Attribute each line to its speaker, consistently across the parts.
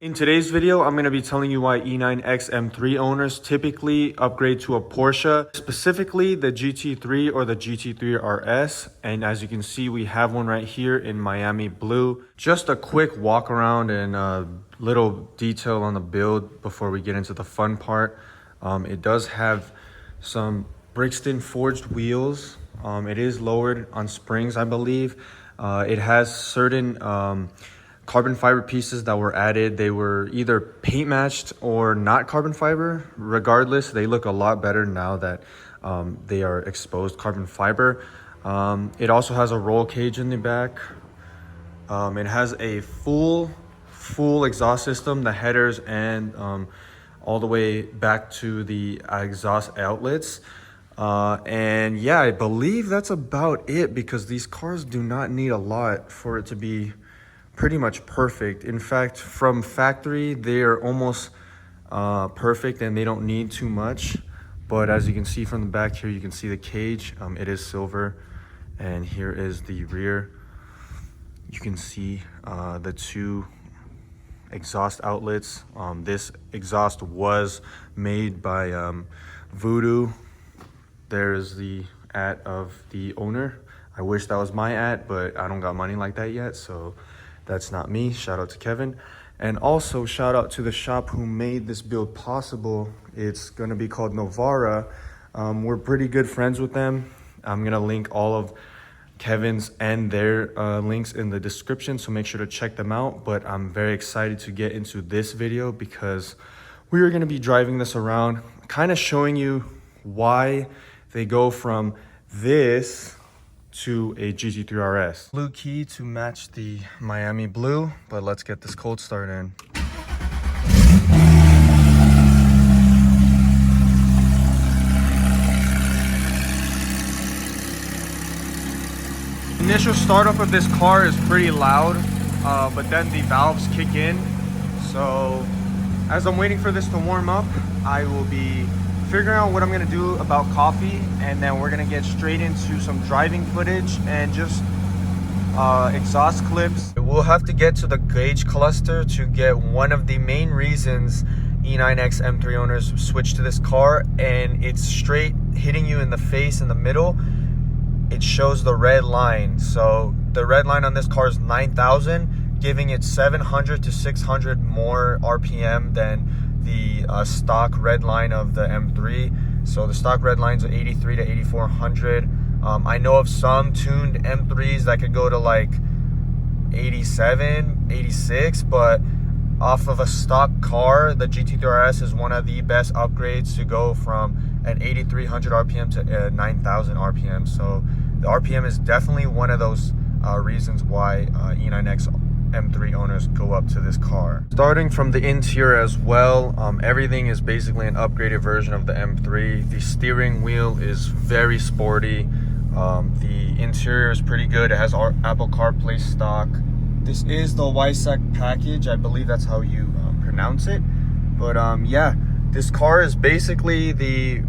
Speaker 1: In today's video, I'm going to be telling you why E9X M3 owners typically upgrade to a Porsche, specifically the GT3 or the GT3RS. And as you can see, we have one right here in Miami blue. Just a quick walk around and a little detail on the build before we get into the fun part. It does have some Brixton forged wheels. It is lowered on springs, I believe. It has certain carbon fiber pieces that were added. They were either paint matched or not carbon fiber. Regardless, they look a lot better now that they are exposed carbon fiber. It also has a roll cage in the back. It has a full exhaust system, the headers and all the way back to the exhaust outlets. And yeah, I believe that's about it because these cars do not need a lot for it to be pretty much perfect. In fact, from factory, they are almost perfect and they don't need too much. But as you can see from the back here, you can see the cage. It is silver. And here is the rear. You can see the two exhaust outlets. This exhaust was made by Voodoo. There's the @ of the owner. I wish that was my @ but I don't got money like that yet, so that's not me. Shout out to Kevin. And also shout out to the shop who made this build possible. It's gonna be called Novara. We're pretty good friends with them. I'm gonna link all of Kevin's and their links in the description, so make sure to check them out. But I'm very excited to get into this video because we are gonna be driving this around, kind of showing you why they go from this to a GT3RS. Blue key to match the Miami blue, but let's get this cold start in. Initial startup of this car is pretty loud, but then the valves kick in. So as I'm waiting for this to warm up, I will be figuring out what I'm gonna do about coffee, and then we're gonna get straight into some driving footage and just exhaust clips. We'll have to get to the gauge cluster to get one of the main reasons E9X M3 owners switch to this car, and it's straight hitting you in the face in the middle. It shows the red line. So the red line on this car is 9,000, giving it 700 to 600 more RPM than the stock red line of the M3. So the stock red lines are 83 to 8400. I know of some tuned M3s that could go to like 87, 86, but off of a stock car, the GT3RS is one of the best upgrades to go from an 8300 RPM to 9000 RPM. So the RPM is definitely one of those reasons why E9X M3 owners go up to this car. Starting from the interior as well, everything is basically an upgraded version of the M3. The steering wheel is very sporty. The interior is pretty good. It has Apple CarPlay stock. This is the YSAC package. I believe that's how you pronounce it. But yeah, this car is basically the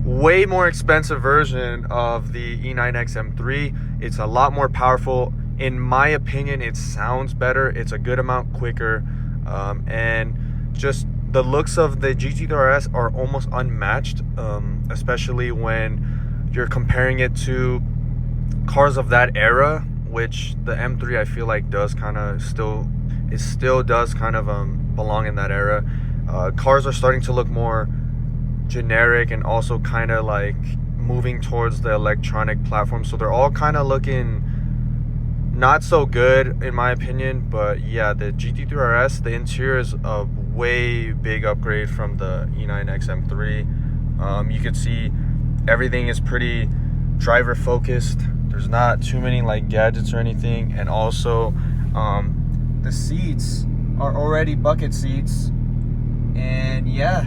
Speaker 1: way more expensive version of the E9X M3. It's a lot more powerful. In my opinion, it sounds better. It's a good amount quicker. And just the looks of the GT3RS are almost unmatched, especially when you're comparing it to cars of that era, which the M3 I feel like does kind of still does kind of belong in that era. Cars are starting to look more generic and also kind of like moving towards the electronic platform. So they're all kind of looking not so good in my opinion. But yeah, the GT3RS, the interior is a way big upgrade from the E9X M3. You can see everything is pretty driver focused. There's not too many like gadgets or anything. And also the seats are already bucket seats, and yeah,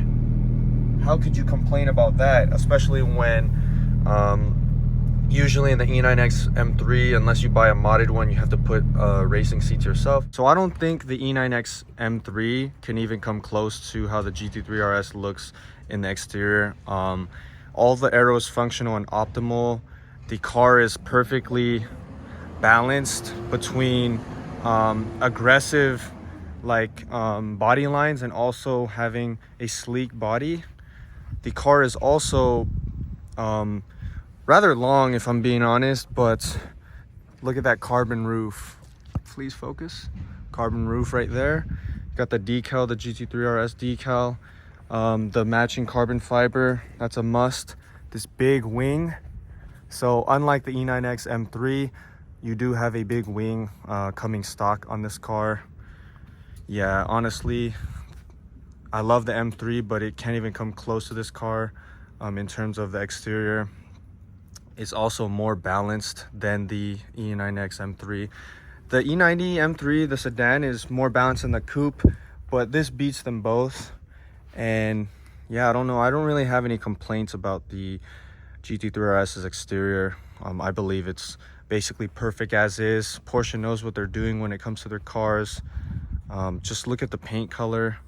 Speaker 1: how could you complain about that? Especially when usually in the E9X M3, unless you buy a modded one, you have to put racing seats yourself. So I don't think the E9X M3 can even come close to how the GT3RS looks in the exterior. All the aero is functional and optimal. The car is perfectly balanced between aggressive like body lines and also having a sleek body. The car is also rather long, if I'm being honest, but look at that carbon roof. Please focus. Carbon roof right there. Got the decal, the GT3RS decal, the matching carbon fiber. That's a must. This big wing. So unlike the E9X M3, you do have a big wing coming stock on this car. Yeah, honestly, I love the M3, but it can't even come close to this car in terms of the exterior. It's also more balanced than the E9X M3. The E90 M3, the sedan, is more balanced than the coupe, but this beats them both. And yeah, I don't know. I don't really have any complaints about the GT3RS's exterior. I believe it's basically perfect as is. Porsche knows what they're doing when it comes to their cars. Just look at the paint color.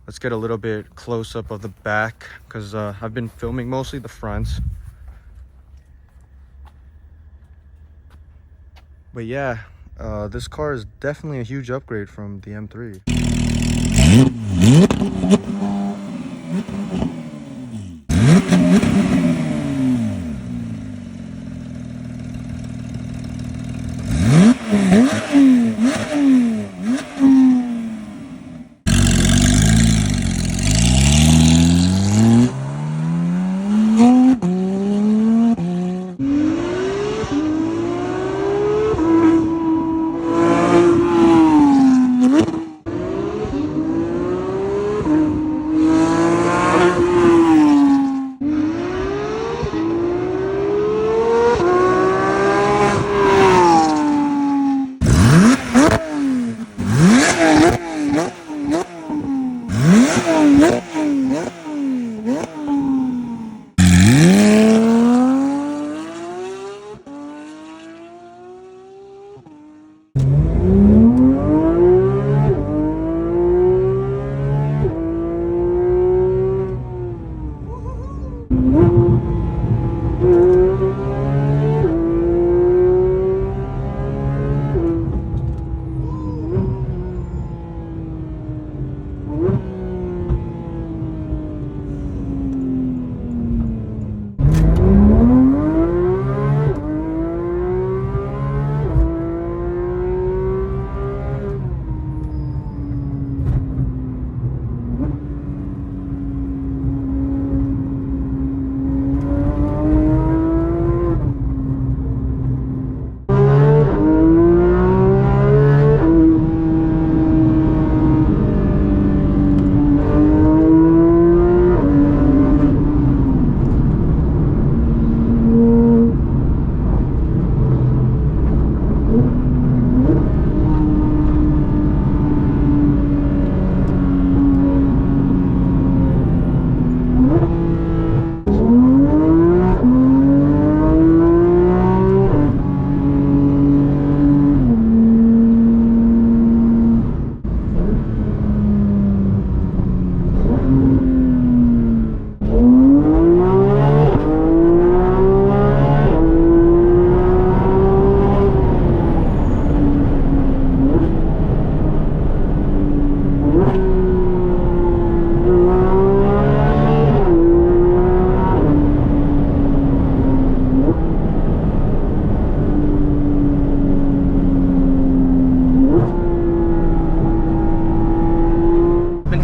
Speaker 1: Let's get a little bit close up of the back because I've been filming mostly the fronts. But yeah, this car is definitely a huge upgrade from the M3.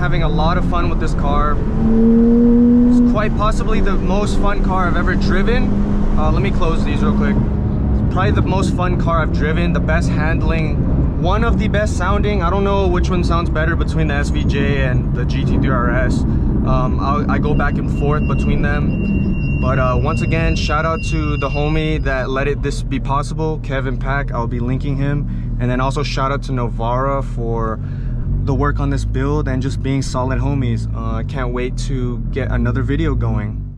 Speaker 1: Having a lot of fun with this car. It's quite possibly the most fun car I've ever driven. Let me close these real quick. It's probably the most fun car I've driven, the best handling, one of the best sounding. I don't know which one sounds better between the SVJ and the GT3RS. I go back and forth between them. But once again, shout out to the homie that let this be possible, Kevin Pack. I'll be linking him. And then also shout out to Novara for the work on this build and just being solid homies. I can't wait to get another video going.